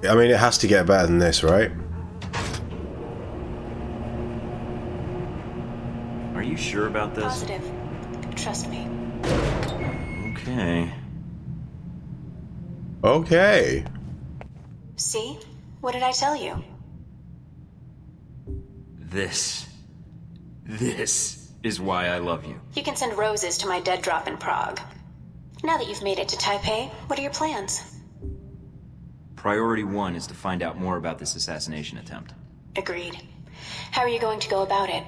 I mean, it has to get better than this, right? Are you sure about this? Positive. Trust me. Okay. Okay. See? What did I tell you? This is why I love you. You can send roses to my dead drop in Prague. Now that you've made it to Taipei, what are your plans? Priority 1 is to find out more about this assassination attempt. Agreed. How are you going to go about it?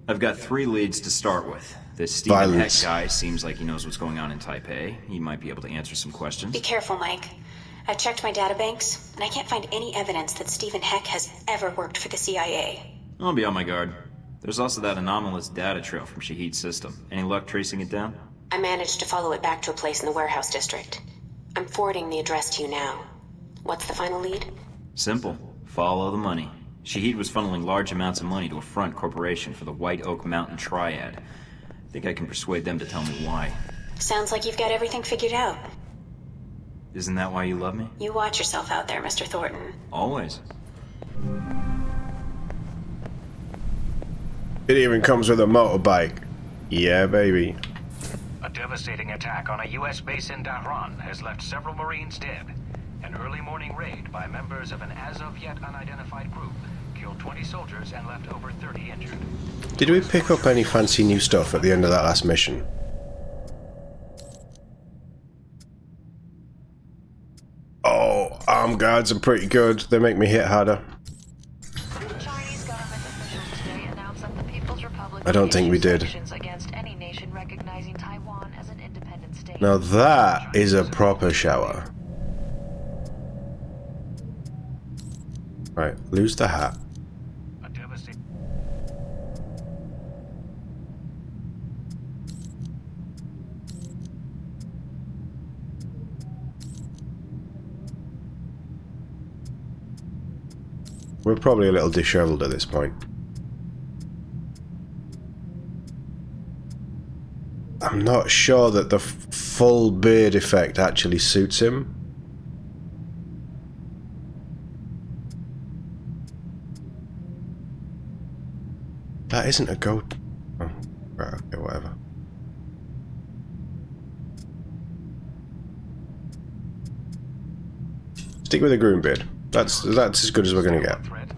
I've got 3 leads to start with. This Stephen Heck Violence. guy seems like he knows what's going on in Taipei. He might be able to answer some questions. Be careful, Mike. I've checked my databanks, and I can't find any evidence that Stephen Heck has ever worked for the CIA. I'll be on my guard. There's also that anomalous data trail from Shahid's system. Any luck tracing it down? I managed to follow it back to a place in the warehouse district. I'm forwarding the address to you now. What's the final lead? Simple. Follow the money. Shahid was funneling large amounts of money to a front corporation for the White Oak Mountain Triad. I think I can persuade them to tell me why. Sounds like you've got everything figured out. Isn't that why you love me? You watch yourself out there, Mr. Thornton. Always. It even comes with a motorbike. Yeah, baby. A devastating attack on a U.S. base in Dahran has left several Marines dead. An early morning raid by members of an as-of-yet unidentified group killed 20 soldiers and left over 30 injured. Did we pick up any fancy new stuff at the end of that last mission? Oh, arm guards are pretty good. They make me hit harder. Chinese government officials today announced that the People's Republic I don't think we did. sanctions against any nation recognizing Taiwan as an independent state. Now that is a proper shower. Right, lose the hat. A devastating... We're probably a little disheveled at this point. I'm not sure that the full beard effect actually suits him. That isn't a goat. Oh, right, okay, whatever. Stick with the groom beard. That's as good as we're gonna get. Threat.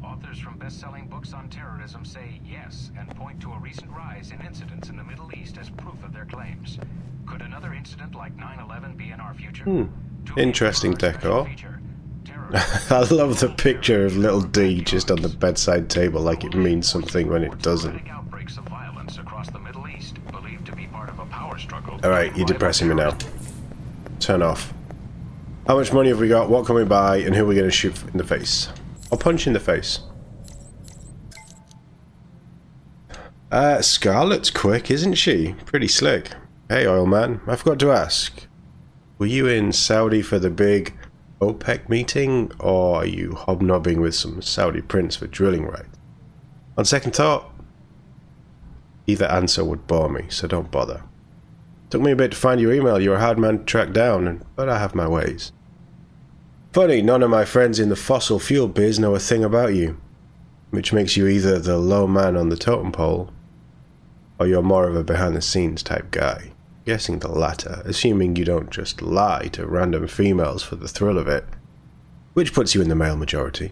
Authors from best-selling books on terrorism say yes and point to a recent rise in incidents in the Middle East as proof of their claims. Could another incident like 9/11 be in our future? Interesting decor. I love the picture of little D just on the bedside table like it means something when it doesn't. Outbreaks of violence across the Middle East, believed to be part of a power struggle. Alright, you're depressing me now. Turn off. How much money have we got? What can we buy? And who are we going to shoot in the face? Or punch in the face? Scarlett's quick, isn't she? Pretty slick. Hey, oil man. I forgot to ask. Were you in Saudi for the big OPEC meeting? Or are you hobnobbing with some Saudi prince for drilling rights? On second thought, either answer would bore me, so don't bother. Took me a bit to find your email. You're a hard man to track down, but I have my ways. Funny, none of my friends in the fossil fuel biz know a thing about you. Which makes you either the low man on the totem pole, or you're more of a behind-the-scenes type guy. Guessing the latter, assuming you don't just lie to random females for the thrill of it. Which puts you in the male majority.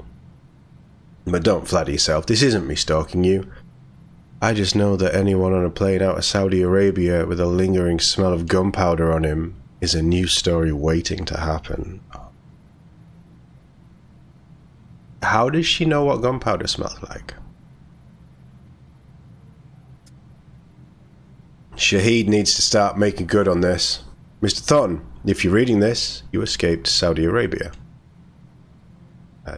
But don't flatter yourself, this isn't me stalking you. I just know that anyone on a plane out of Saudi Arabia with a lingering smell of gunpowder on him is a news story waiting to happen. How does she know what gunpowder smells like? Shahid needs to start making good on this. Mr. Thornton, if you're reading this, you escaped Saudi Arabia.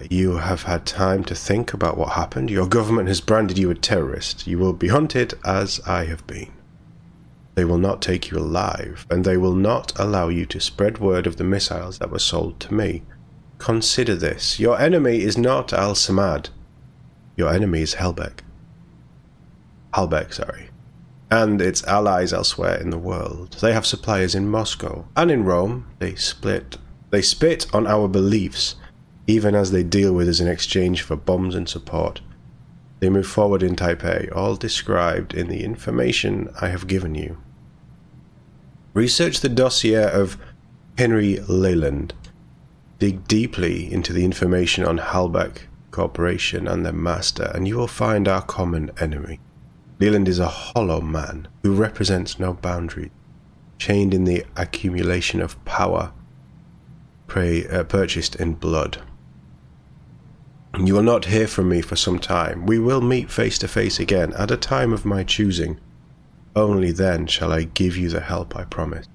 You have had time to think about what happened. Your government has branded you a terrorist. You will be hunted as I have been. They will not take you alive, and they will not allow you to spread word of the missiles that were sold to me. Consider this. Your enemy is not Al-Samad. Your enemy is Halbech, sorry. And its allies elsewhere in the world. They have suppliers in Moscow and in Rome. They They spit on our beliefs, even as they deal with us in exchange for bombs and support. They move forward in Taipei, all described in the information I have given you. Research the dossier of Henry Leyland. Dig deeply into the information on Halbach Corporation and their master, and you will find our common enemy. Leland is a hollow man who represents no boundaries, chained in the accumulation of power purchased in blood. You will not hear from me for some time. We will meet face to face again at a time of my choosing. Only then shall I give you the help I promised.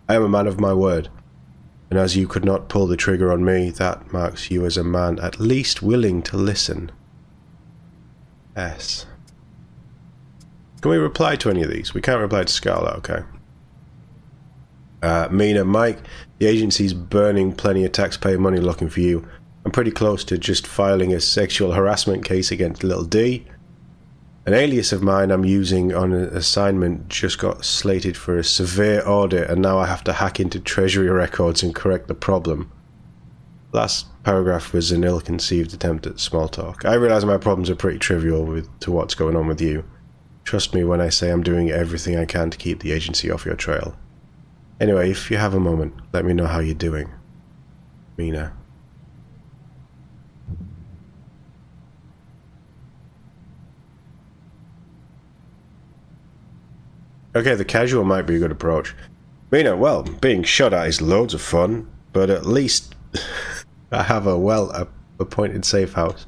I am a man of my word, and as you could not pull the trigger on me, that marks you as a man at least willing to listen. S. Can we reply to any of these? We can't reply to Scarlet, okay. Mina, Mike, the agency's burning plenty of taxpayer money looking for you. I'm pretty close to just filing a sexual harassment case against Little D. An alias of mine I'm using on an assignment just got slated for a severe audit, and now I have to hack into Treasury records and correct the problem. Last paragraph was an ill-conceived attempt at small talk. I realise my problems are pretty trivial to what's going on with you. Trust me when I say I'm doing everything I can to keep the agency off your trail. Anyway, if you have a moment, let me know how you're doing. Mina. Okay, the casual might be a good approach. Mina, well, being shot at is loads of fun, but at least I have a well-appointed safe house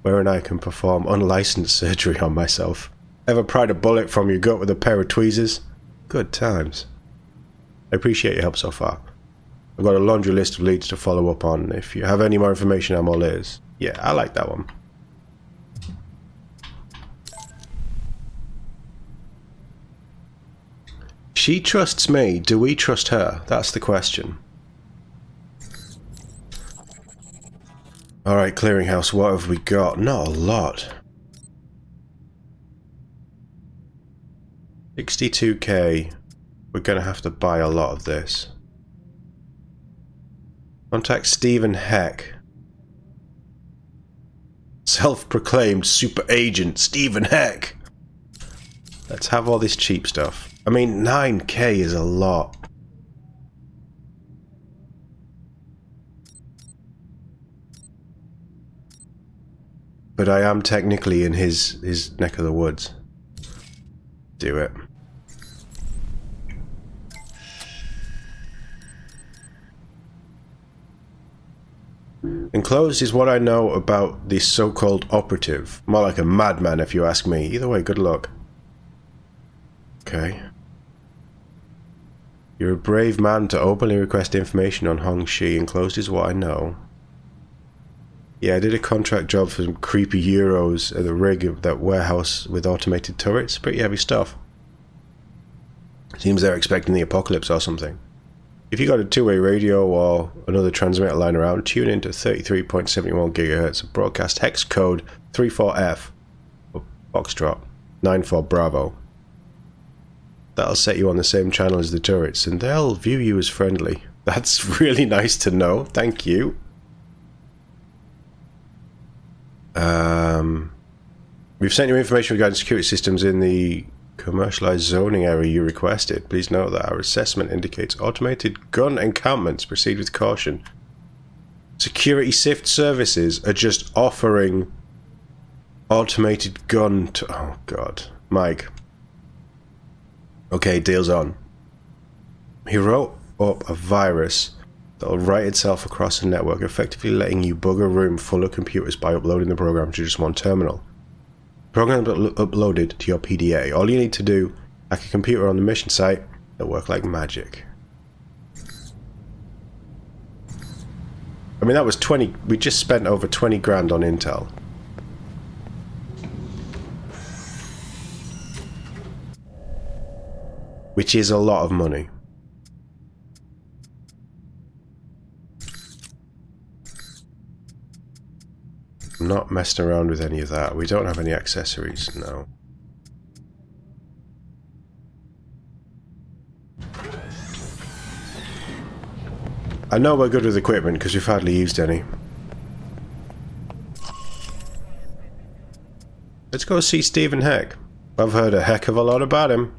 wherein I can perform unlicensed surgery on myself. Ever pried a bullet from your gut with a pair of tweezers? Good times. I appreciate your help so far. I've got a laundry list of leads to follow up on. If you have any more information, I'm all ears. Yeah, I like that one. She trusts me. Do we trust her? That's the question. Alright, clearinghouse, what have we got? Not a lot. 62k. We're going to have to buy a lot of this. Contact Stephen Heck. Self-proclaimed super agent Stephen Heck. Let's have all this cheap stuff. I mean, 9k is a lot. But I am technically in his neck of the woods. Do it. Enclosed is what I know about this so-called operative. More like a madman if you ask me. Either way, good luck. Okay. You're a brave man to openly request information on Hong Shi. Enclosed is what I know. Yeah, I did a contract job for some creepy Euros at the rig of that warehouse with automated turrets. Pretty heavy stuff. Seems they're expecting the apocalypse or something. If you got a two-way radio or another transmitter line around, tune into 33.71 GHz of broadcast hex code 34F or Foxtrot 94 Bravo. That'll set you on the same channel as the turrets, and they'll view you as friendly. That's really nice to know. Thank you. We've sent you information regarding security systems in the commercialized zoning area you requested. Please note that our assessment indicates automated gun encampments. Proceed with caution. Security SIFT services are just offering automated gun to... Oh, God. Mike. Okay, deal's on. He wrote up a virus that'll write itself across the network, effectively letting you bug a room full of computers by uploading the program to just one terminal. The program uploaded to your PDA. All you need to do, hack a computer on the mission site, it'll work like magic. I mean, that was 20... We just spent over 20 grand on intel. Which is a lot of money. I'm not messing around with any of that. We don't have any accessories, no. I know we're good with equipment because we've hardly used any. Let's go see Stephen Heck. I've heard a heck of a lot about him.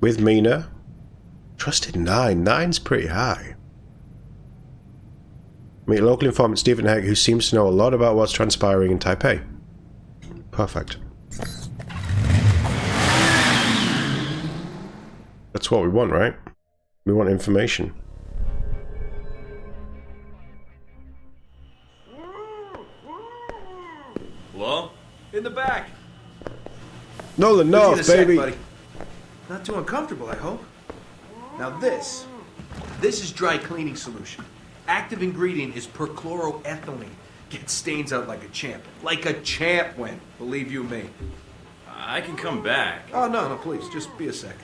With Mina. Trusted 9. 9's pretty high. Meet local informant Stephen Heck, who seems to know a lot about what's transpiring in Taipei. Perfect. That's what we want, right? We want information. Hello? In the back. Nolan North, baby. Buddy. Not too uncomfortable, I hope. Now this is dry cleaning solution. Active ingredient is perchloroethylene. Gets stains out like a champ. Like a champ went, believe you me. I can come back. Oh, no, please, just be a sec.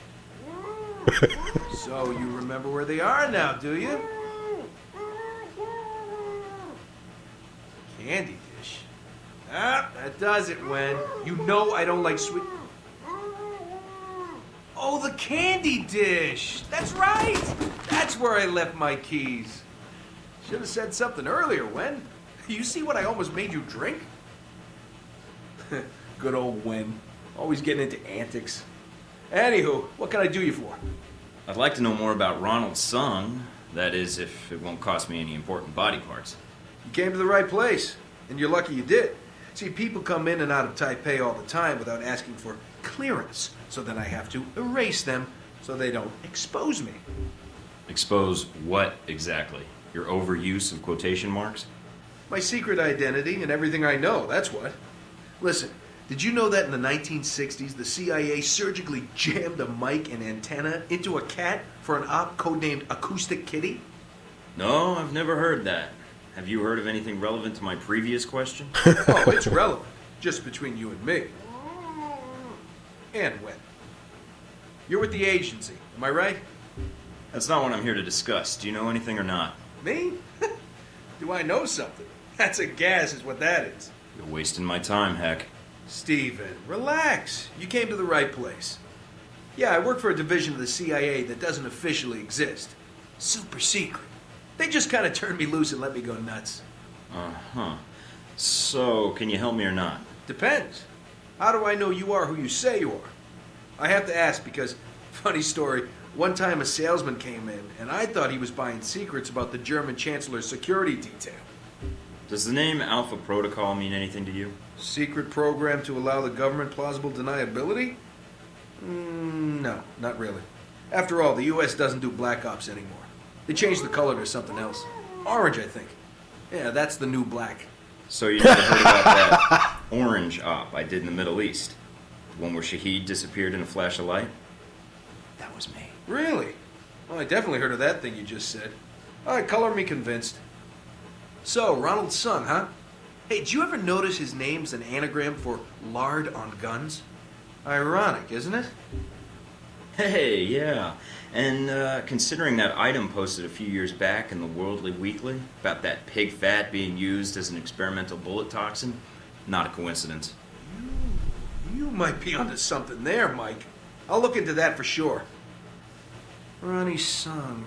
So, you remember where they are now, do you? Candy dish. Ah, that does it, Wen. You know I don't like sweet... Oh, the candy dish! That's right! That's where I left my keys. Should have said something earlier, Wen. You see what I almost made you drink? Good old Wen. Always getting into antics. Anywho, what can I do you for? I'd like to know more about Ronald Sung. That is, if it won't cost me any important body parts. You came to the right place, and you're lucky you did. See, people come in and out of Taipei all the time without asking for clearance, so then I have to erase them so they don't expose me. Expose what exactly? Your overuse of quotation marks? My secret identity and everything I know, that's what. Listen, did you know that in the 1960s, the CIA surgically jammed a mic and antenna into a cat for an op codenamed Acoustic Kitty? No, I've never heard that. Have you heard of anything relevant to my previous question? Oh, it's relevant. Just between you and me. And when. You're with the agency, am I right? That's not what I'm here to discuss. Do you know anything or not? Me? Do I know something? That's a gas is what that is. You're wasting my time, Heck. Steven, relax. You came to the right place. Yeah, I work for a division of the CIA that doesn't officially exist. Super secret. They just kind of turned me loose and let me go nuts. Uh-huh. So, can you help me or not? Depends. How do I know you are who you say you are? I have to ask because, funny story, one time a salesman came in and I thought he was buying secrets about the German Chancellor's security detail. Does the name Alpha Protocol mean anything to you? Secret program to allow the government plausible deniability? No, not really. After all, the U.S. doesn't do black ops anymore. They changed the color to something else. Orange, I think. Yeah, that's the new black. So you never heard about that orange op I did in the Middle East? The one where Shahid disappeared in a flash of light? That was me. Really? Well, I definitely heard of that thing you just said. All right, color me convinced. So, Ronald Sung, huh? Hey, did you ever notice his name's an anagram for lard on guns? Ironic, isn't it? Hey, yeah. And considering that item posted a few years back in the Worldly Weekly about that pig fat being used as an experimental bullet toxin, not a coincidence. You might be onto something there, Mike. I'll look into that for sure. Ronnie Sung.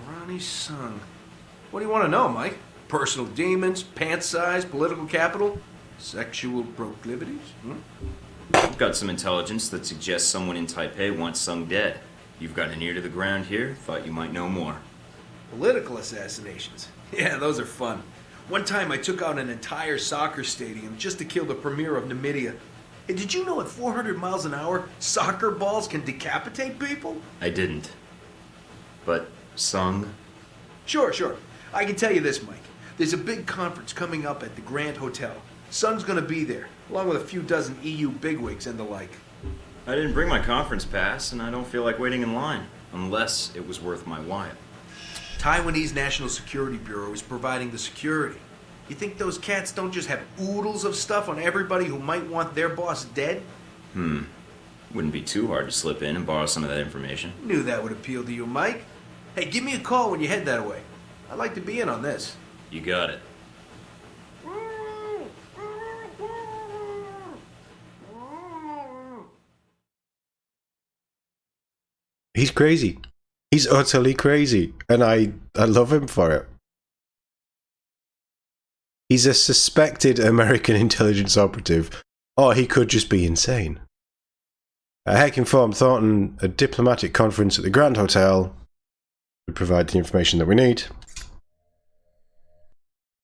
What do you want to know, Mike? Personal demons, pant size, political capital, sexual proclivities? I've got some intelligence that suggests someone in Taipei wants Sung dead. You've got an ear to the ground here, thought you might know more. Political assassinations. Yeah, those are fun. One time I took out an entire soccer stadium just to kill the premier of Namibia. Hey, did you know at 400 miles an hour, soccer balls can decapitate people? I didn't. But Sung? Sure. I can tell you this, Mike. There's a big conference coming up at the Grand Hotel. Sung's gonna be there, along with a few dozen EU bigwigs and the like. I didn't bring my conference pass, and I don't feel like waiting in line, unless it was worth my while. Taiwanese National Security Bureau is providing the security. You think those cats don't just have oodles of stuff on everybody who might want their boss dead? Wouldn't be too hard to slip in and borrow some of that information. Knew that would appeal to you, Mike. Hey, give me a call when you head that way. I'd like to be in on this. You got it. He's crazy. He's utterly crazy, and I love him for it. He's a suspected American intelligence operative, or he could just be insane. Heck informed Thornton a diplomatic conference at the Grand Hotel would provide the information that we need.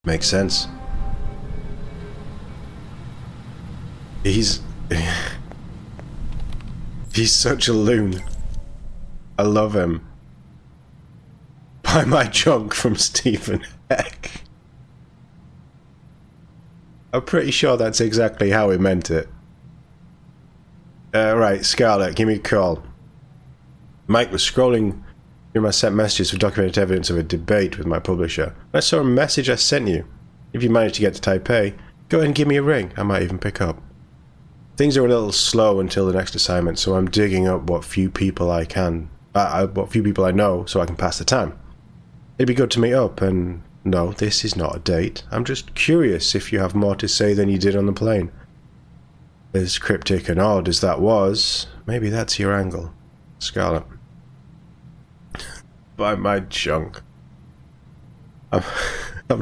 Makes sense. He's such a loon. I love him. Buy my junk from Stephen Heck. I'm pretty sure that's exactly how he meant it. Right, Scarlett, give me a call. Mike was scrolling through my sent messages for documented evidence of a debate with my publisher. I saw a message I sent you. If you manage to get to Taipei, go ahead and give me a ring. I might even pick up. Things are a little slow until the next assignment, so I'm digging up what few people I know, so I can pass the time. It'd be good to meet up, and no, this is not a date. I'm just curious if you have more to say than you did on the plane. As cryptic and odd as that was, maybe that's your angle, Scarlett. Buy my junk. I'm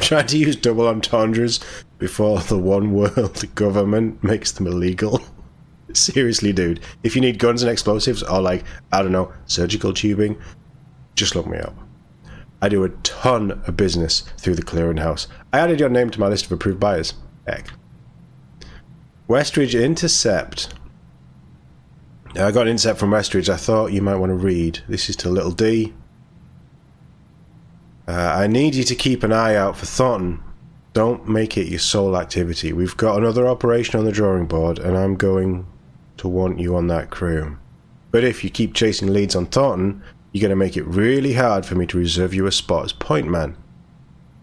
trying to use double entendres before the one world government makes them illegal. Seriously, dude. If you need guns and explosives, or like, I don't know, surgical tubing, just look me up. I do a ton of business through the clearinghouse. I added your name to my list of approved buyers. Heck. Westridge Intercept. I got an intercept from Westridge I thought you might want to read. This is to Little D. I need you to keep an eye out for Thornton. Don't make it your sole activity. We've got another operation on the drawing board, and I'm going to want you on that crew. But if you keep chasing leads on Thornton, you're going to make it really hard for me to reserve you a spot as point man.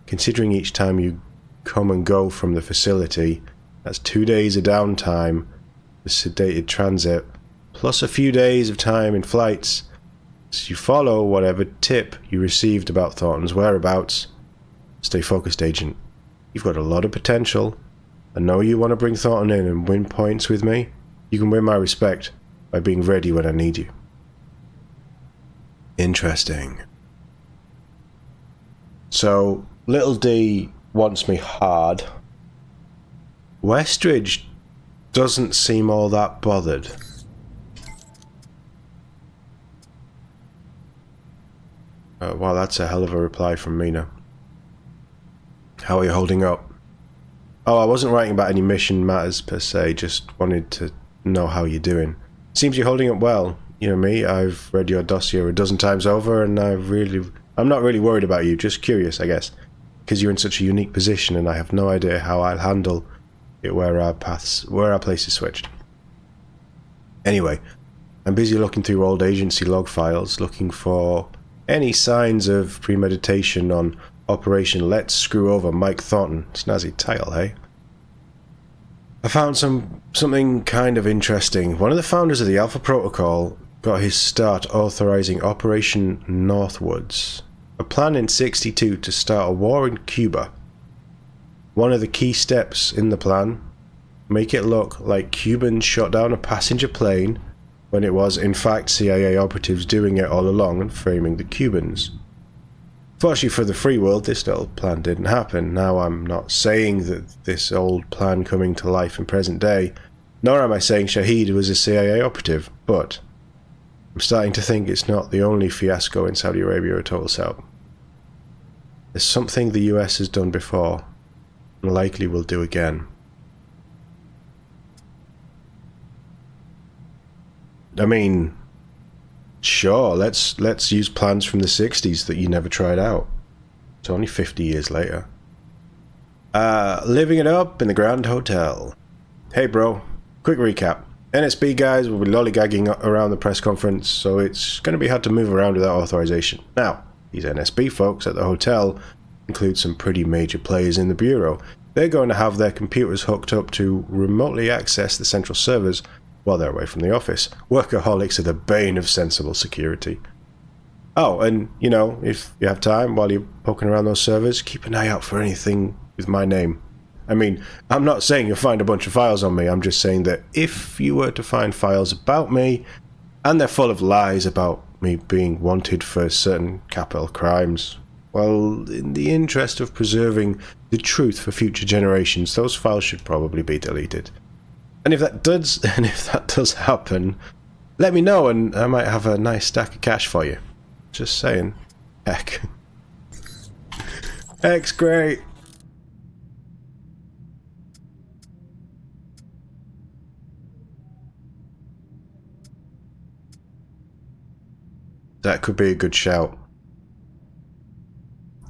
Considering each time you come and go from the facility, that's 2 days of downtime, the sedated transit, plus a few days of time in flights. So you follow whatever tip you received about Thornton's whereabouts. Stay focused, Agent. You've got a lot of potential. I know you want to bring Thornton in and win points with me. You can win my respect by being ready when I need you. Interesting. So, Little D wants me hard. Westridge doesn't seem all that bothered. Wow, that's a hell of a reply from Mina. How are you holding up? Oh, I wasn't writing about any mission matters per se, just wanted to know how you're doing. Seems you're holding up well. You know me, I've read your dossier a dozen times over, and I'm not really worried about you, just curious, I guess. Because you're in such a unique position, and I have no idea how I'll handle it where our places switched. Anyway, I'm busy looking through old agency log files, looking for any signs of premeditation on Operation Let's Screw Over Mike Thornton. Snazzy title, hey? I found something kind of interesting. One of the founders of the Alpha Protocol got his start authorizing Operation Northwoods, a plan in '62 to start a war in Cuba. One of the key steps in the plan, make it look like Cubans shot down a passenger plane when it was in fact CIA operatives doing it all along and framing the Cubans. Fortunately for the free world, this little plan didn't happen. Now, I'm not saying that this old plan coming to life in present day, nor am I saying Shahid was a CIA operative, but I'm starting to think it's not the only fiasco in Saudi Arabia at all, so there's something the US has done before, and likely will do again. I mean, sure, let's use plans from the 60s that you never tried out. It's only 50 years later. Living it up in the Grand Hotel. Hey bro, quick recap. NSB guys will be lollygagging around the press conference, so it's going to be hard to move around without authorization. Now, these NSB folks at the hotel include some pretty major players in the Bureau. They're going to have their computers hooked up to remotely access the central servers while they're away from the office. Workaholics are the bane of sensible security. Oh, and, you know, if you have time while you're poking around those servers, keep an eye out for anything with my name. I mean, I'm not saying you'll find a bunch of files on me, I'm just saying that if you were to find files about me, and they're full of lies about me being wanted for certain capital crimes. Well, in the interest of preserving the truth for future generations, those files should probably be deleted. And if that does happen, let me know and I might have a nice stack of cash for you. Just saying. Heck. Heck's great. That could be a good shout.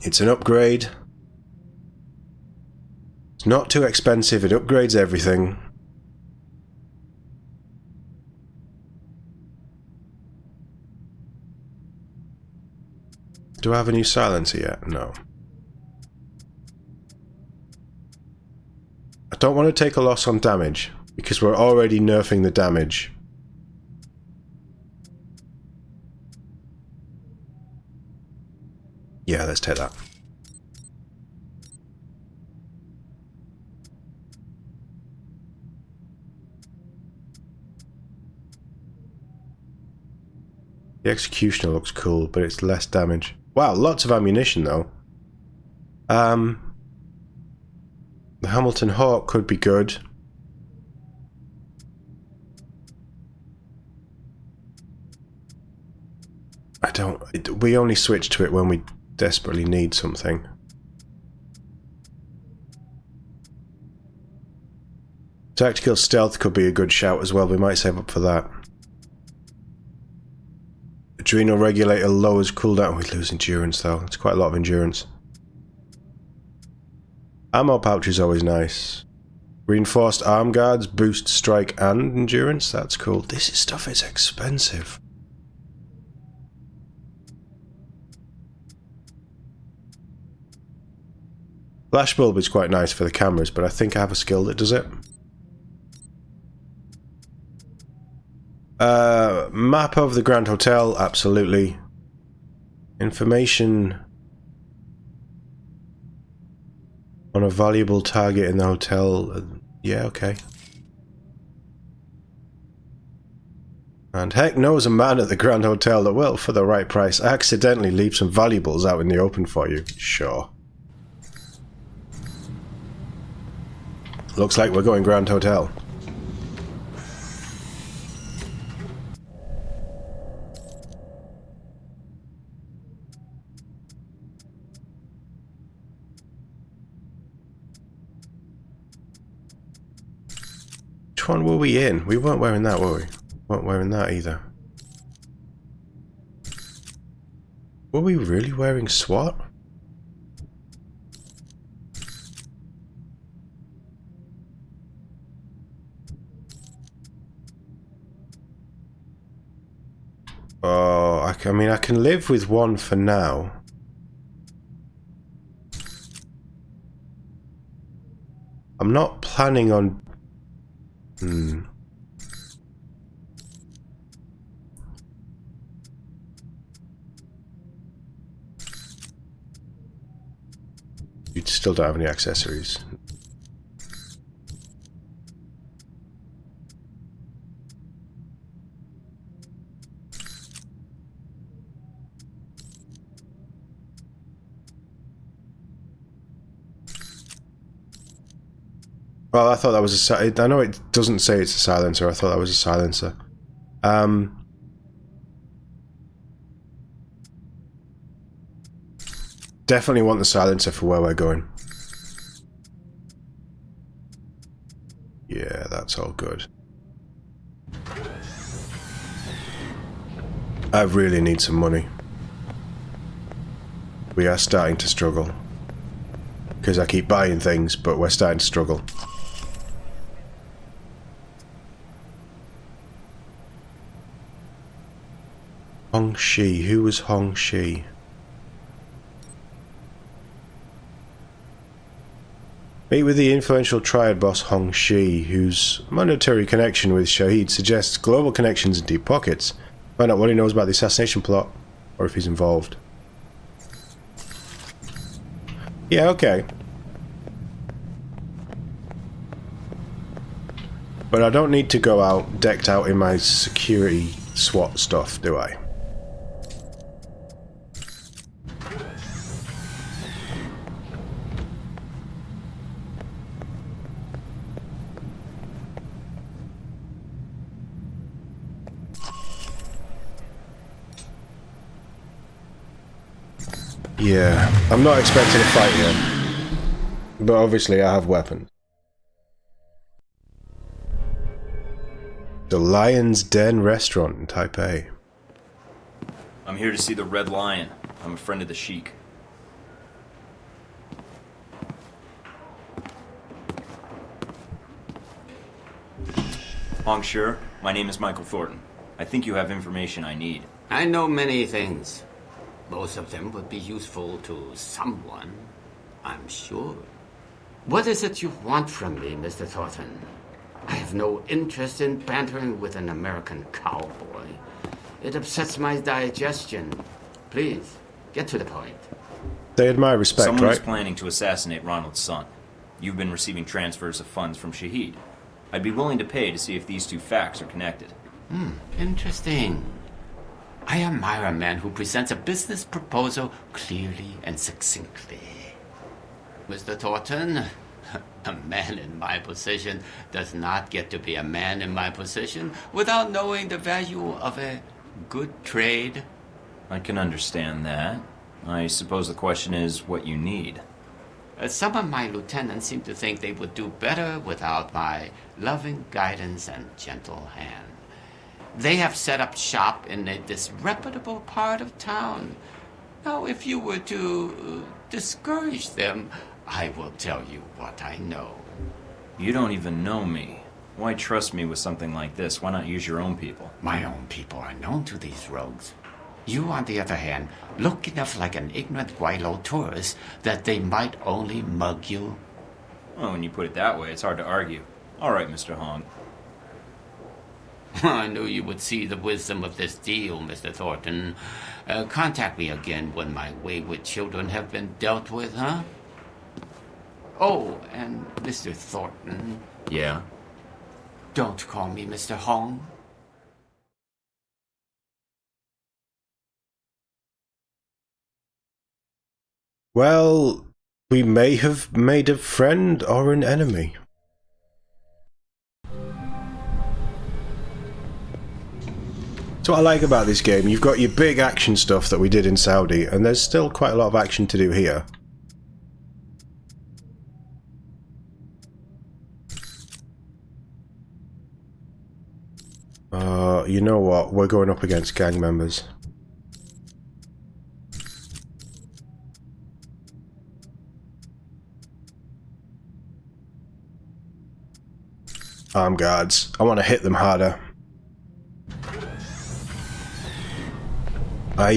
It's an upgrade. It's not too expensive, it upgrades everything. Do I have a new silencer yet? No. I don't want to take a loss on damage, because we're already nerfing the damage. Yeah, let's take that. The Executioner looks cool, but it's less damage. Wow, lots of ammunition though. The Hamilton Hawk could be good. We only switch to it when we desperately need something. Tactical stealth could be a good shout as well, we might save up for that. Adrenal regulator lowers cooldown. We lose endurance though, it's quite a lot of endurance. Ammo pouch is always nice. Reinforced arm guards boost strike and endurance, that's cool. This stuff is expensive. Flashbulb is quite nice for the cameras, but I think I have a skill that does it. Map of the Grand Hotel, absolutely. Information on a valuable target in the hotel, yeah, okay. And heck knows a man at the Grand Hotel that will, for the right price, accidentally leave some valuables out in the open for you. Sure. Looks like we're going Grand Hotel. Which one were we in? We weren't wearing that, were we? Weren't wearing that either. Were we really wearing SWAT? Oh, I mean, I can live with one for now. I'm not planning on... You still don't have any accessories. Well, I thought that was a... I know it doesn't say it's a silencer. I thought that was a silencer. Definitely want the silencer for where we're going. Yeah, that's all good. I really need some money. We are starting to struggle. Because I keep buying things, but we're starting to struggle. Hong Shi. Who was Hong Shi? Meet with the influential triad boss Hong Shi, whose monetary connection with Shahid suggests global connections and deep pockets. Find out what he knows about the assassination plot, or if he's involved. Yeah, okay. But I don't need to go out decked out in my security SWAT stuff, do I? Yeah, I'm not expecting a fight here. But obviously I have weapons. The Lion's Den restaurant in Taipei. I'm here to see the Red Lion. I'm a friend of the Sheik. Hong Sure, my name is Michael Thornton. I think you have information I need. I know many things. Most of them would be useful to someone, I'm sure. What is it you want from me, Mr. Thornton? I have no interest in bantering with an American cowboy. It upsets my digestion. Please, get to the point. They admire respect, Someone right? is planning to assassinate Ronald's son. You've been receiving transfers of funds from Shahid. I'd be willing to pay to see if these two facts are connected. Interesting. I admire a man who presents a business proposal clearly and succinctly. Mr. Thornton, a man in my position does not get to be a man in my position without knowing the value of a good trade. I can understand that. I suppose the question is what you need. Some of my lieutenants seem to think they would do better without my loving guidance and gentle hand. They have set up shop in a disreputable part of town. Now, if you were to discourage them, I will tell you what I know. You don't even know me. Why trust me with something like this? Why not use your own people? My own people are known to these rogues. You, on the other hand, look enough like an ignorant Guaylo tourist that they might only mug you. Well, when you put it that way, it's hard to argue. All right, Mr. Hong. I knew you would see the wisdom of this deal, Mr. Thornton. Contact me again when my wayward children have been dealt with, huh? Oh, and Mr. Thornton. Yeah? Don't call me Mr. Hong. Well, we may have made a friend or an enemy. That's what I like about this game. You've got your big action stuff that we did in Saudi, and there's still quite a lot of action to do here. You know what? We're going up against gang members. Armed guards. I want to hit them harder. I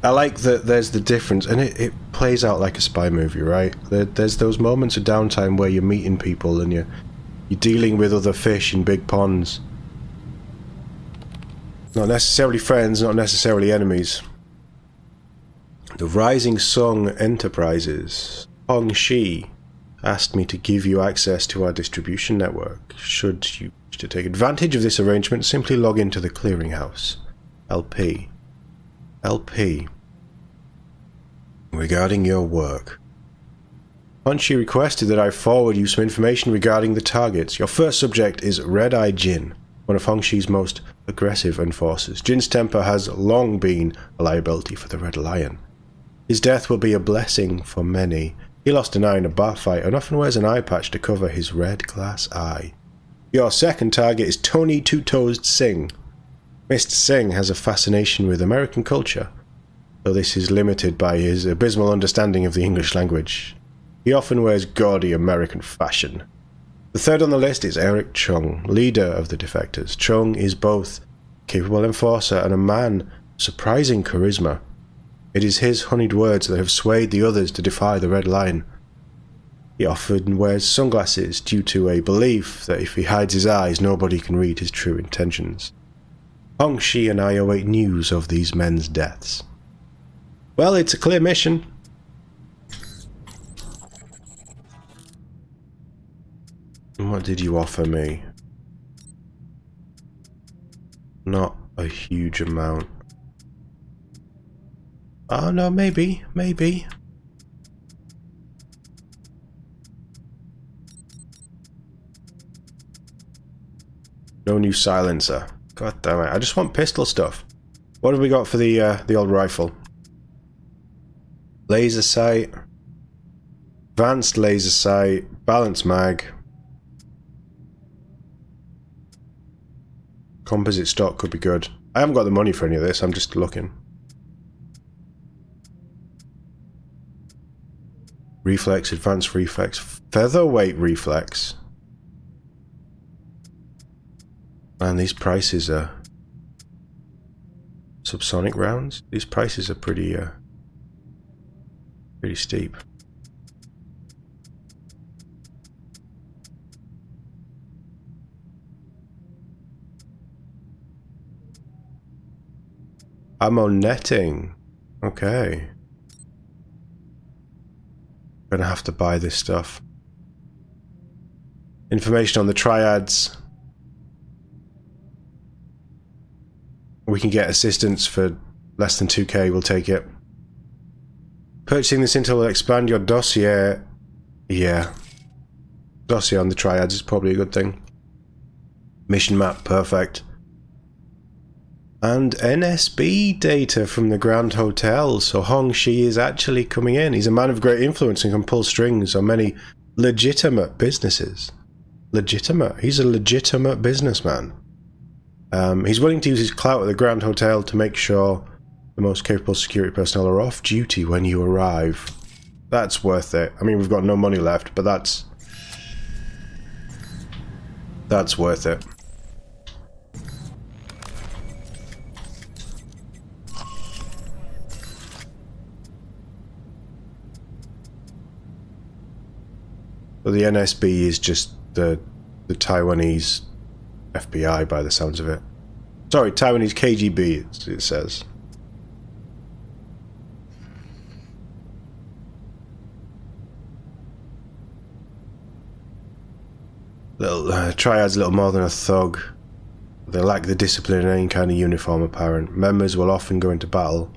like that there's the difference, and it plays out like a spy movie, right? There's those moments of downtime where you're meeting people and you're dealing with other fish in big ponds. Not necessarily friends, not necessarily enemies. The Rising Sun Enterprises. Hong Shi asked me to give you access to our distribution network. Should you wish to take advantage of this arrangement, simply log into the clearinghouse. LP. Regarding your work. Hong Shi requested that I forward you some information regarding the targets. Your first subject is Red-Eye Jin, one of Hong Shi's most aggressive enforcers. Jin's temper has long been a liability for the Red Lion. His death will be a blessing for many. He lost an eye in a bar fight and often wears an eye patch to cover his red glass eye. Your second target is Tony Two-Toes Singh. Mr. Singh has a fascination with American culture, though this is limited by his abysmal understanding of the English language. He often wears gaudy American fashion. The third on the list is Eric Chung, leader of the defectors. Chung is both a capable enforcer and a man of surprising charisma. It is his honeyed words that have swayed the others to defy the Red Lion. He often wears sunglasses due to a belief that if he hides his eyes, nobody can read his true intentions. Hong Shi and I await news of these men's deaths. Well, it's a clear mission. What did you offer me? Not a huge amount. Oh no, maybe. No new silencer. God damn it, I just want pistol stuff. What have we got for the old rifle? Laser sight. Advanced laser sight. Balance mag. Composite stock could be good. I haven't got the money for any of this, I'm just looking. Reflex, advanced reflex, featherweight reflex. Man, these prices are... Subsonic rounds? These prices are pretty steep. Ammo netting. Okay. Gonna have to buy this stuff. Information on the triads. We can get assistance for less than 2k, we'll take it. Purchasing this intel will expand your dossier. Yeah. Dossier on the triads is probably a good thing. Mission map, perfect. And NSB data from the Grand Hotel, so Hong Shi is actually coming in. He's a man of great influence and can pull strings on many legitimate businesses. Legitimate? He's a legitimate businessman. He's willing to use his clout at the Grand Hotel to make sure the most capable security personnel are off duty when you arrive. That's worth it. I mean, we've got no money left, but that's worth it. But the NSB is just the Taiwanese FBI by the sounds of it. Sorry, Taiwanese KGB, it says. Triad's little more than a thug. They lack the discipline in any kind of uniform apparent. Members will often go into battle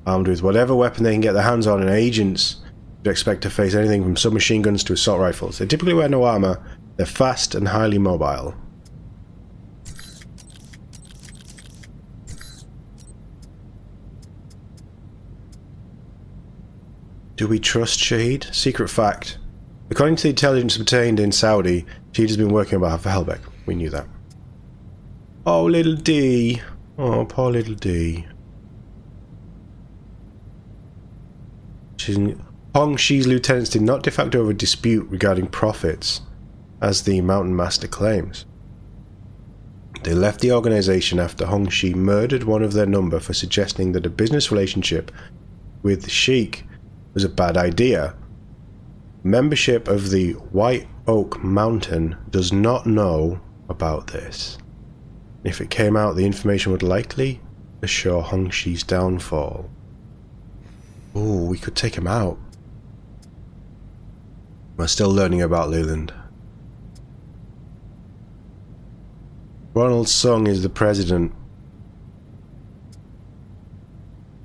armed with whatever weapon they can get their hands on, and agents would expect to face anything from submachine guns to assault rifles. They typically wear no armor. They're fast and highly mobile. Do we trust Shahid? Secret fact. According to the intelligence obtained in Saudi, Shahid has been working on behalf of Helbeck. We knew that. Oh, little D. Oh, poor little D. Hong Shi's lieutenants did not de facto over a dispute regarding profits, as the Mountain Master claims. They left the organization after Hong Shi murdered one of their number for suggesting that a business relationship with Sheik was a bad idea. Membership of the White Oak Mountain does not know about this. If it came out, the information would likely assure Hong Shi's downfall. Ooh, we could take him out. We're still learning about Leland. Ronald Sung is the president.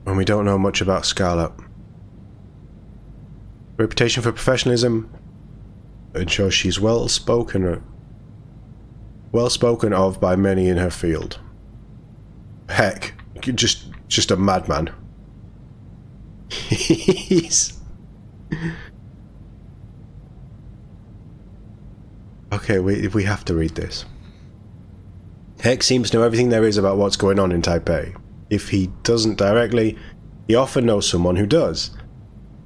And we don't know much about Scarlet. Reputation for professionalism ensures she's well spoken of by many in her field. Heck, just a madman. He's... Okay, we have to read this. Heck seems to know everything there is about what's going on in Taipei. If he doesn't directly, he often knows someone who does.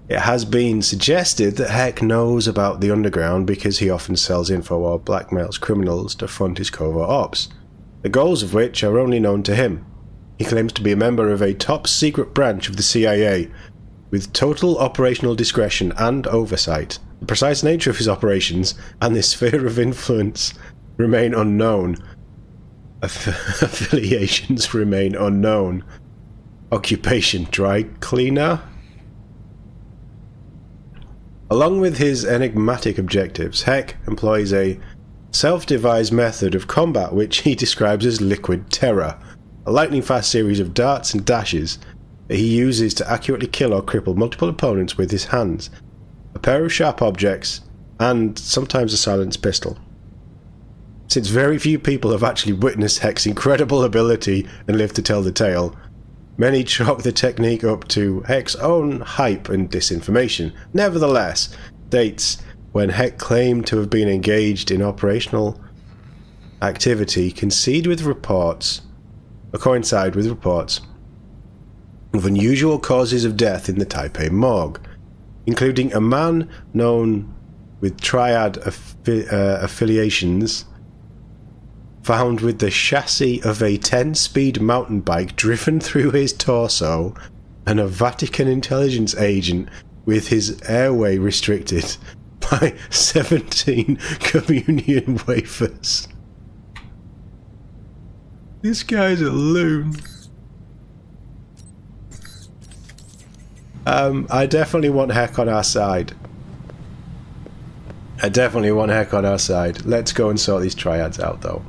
It has been suggested that Heck knows about the underground because he often sells info or blackmails criminals to fund his covert ops, the goals of which are only known to him. He claims to be a member of a top-secret branch of the CIA, with total operational discretion and oversight. The precise nature of his operations and the sphere of influence remain unknown. Affiliations remain unknown. Occupation: dry cleaner? Along with his enigmatic objectives, Heck employs a self-devised method of combat which he describes as liquid terror, a lightning-fast series of darts and dashes that he uses to accurately kill or cripple multiple opponents with his hands, a pair of sharp objects, and sometimes a silenced pistol. Since very few people have actually witnessed Heck's incredible ability and lived to tell the tale, Many chalk the technique up to Heck's own hype and disinformation. Nevertheless, dates when Heck claimed to have been engaged in operational activity coincide with reports of unusual causes of death in the Taipei morgue, including a man known with triad affiliations found with the chassis of a 10-speed mountain bike driven through his torso, and a Vatican intelligence agent with his airway restricted by 17 communion wafers. This guy's a loon. I definitely want Heck on our side. Let's go and sort these triads out, though.